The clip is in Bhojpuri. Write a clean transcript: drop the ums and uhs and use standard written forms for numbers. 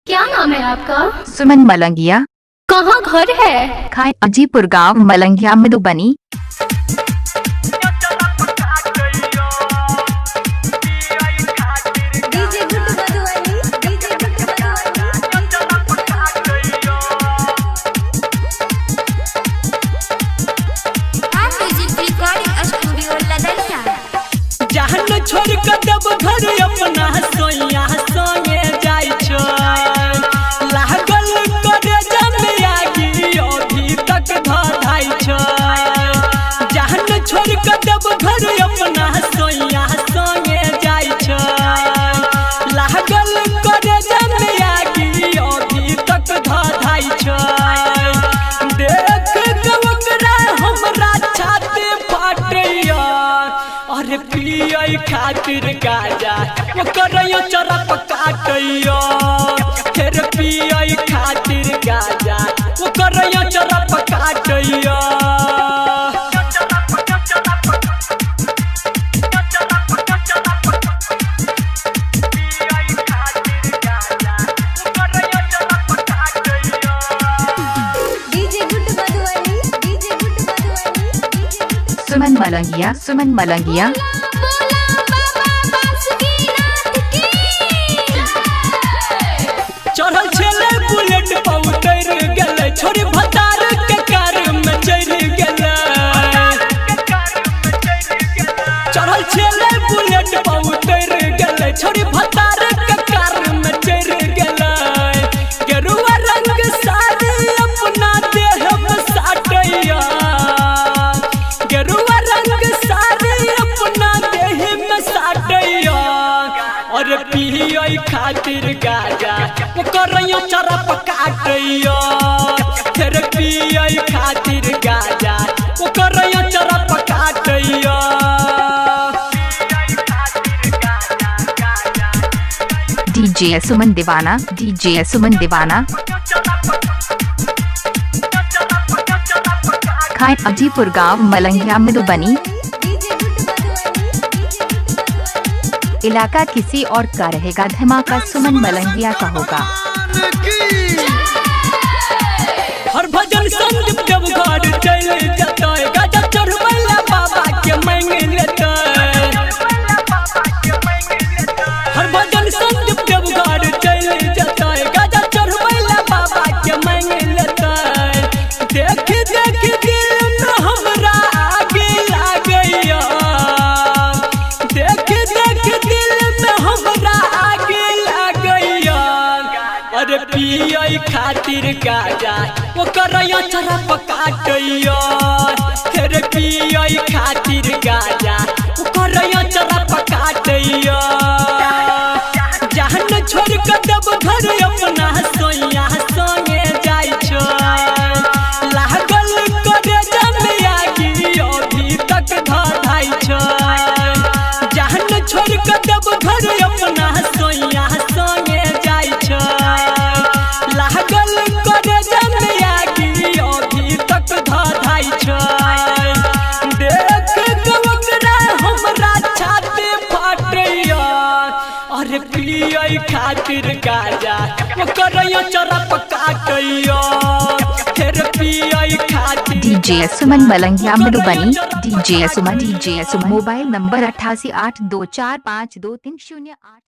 क्या नाम है आपका? सुमन मलंगिया। कहाँ घर है? खाए अजीपुर गांव मलंगिया मधुबनी। छोड़ के देव घर अपना सोइया संगे जाय छो लागल करे जमिया की अभी तक धधाई छो जहन छोड़ के देव घर अपना सोइया संगे जाय छो लागल करे जमिया की अभी तक धधाई छो देख के ओकरा हमरा छाती फाटैया अरे पियै खातिर गाजा ओकरयो चरप काटैया फिर पियै खातिर गाजा ओकरयो चरप काटैया सुमन मलंगिया। सुमन मलंगिया। चढ़ल छले बुलेट पर उतर गेले छोरी भतार के कार में चढ़ गेले चढ़ल छले बुलेट पर उतर गेले छोरी भतार के कार में चढ़ गेले गेरुआ रंग साड़ी अपना देह में साटैया गेरुआ रंग साड़ी अपना देह में साटैया और पियै खातिर गाजा ओकरयो चरप काटैया फिर पियै खातिर गाजा ओकरयो चरप काटैया डीजे सुमन दीवाना। डीजे सुमन दीवाना। खाए अजीपुर गांव मलंगिया मधुबनी। इलाका किसी और का रहेगा, धमाका सुमन मलंगिया का होगा। हर भजन संदीप देवघर चल जतय गाजा चढ़वैला बाबा के मांग लेतय हर भजन संदीप देवघर चल जतय गाजा चढ़वैला बाबा के मांग लेतय देख देख दिल में हमरा आगे लागैया देख देख दिल में हमरा आगे लागैया अरे पियै खातिर गाजा ओकरयो चरप काटैया फिर पियै खातिर गाजा ओकरयो चरप काटैया जहन छोड़ के देव घर अपना सोइया संगे जाय छो लागल करे जमिया की अभी तक धधाई छो जहन छोड़ के देव घर अपना सोइया संगे जाय छो लागल करे जमिया की अभी तक धधाई छो देख के ओकरा हमरा छाती फाटैया अरे पियै खातिर गाजा ओकरयो चरप काटैया फिर पियै खातिर DJ Suman Malangiya Madhubani. DJ Suman. Mobile number 8882452308।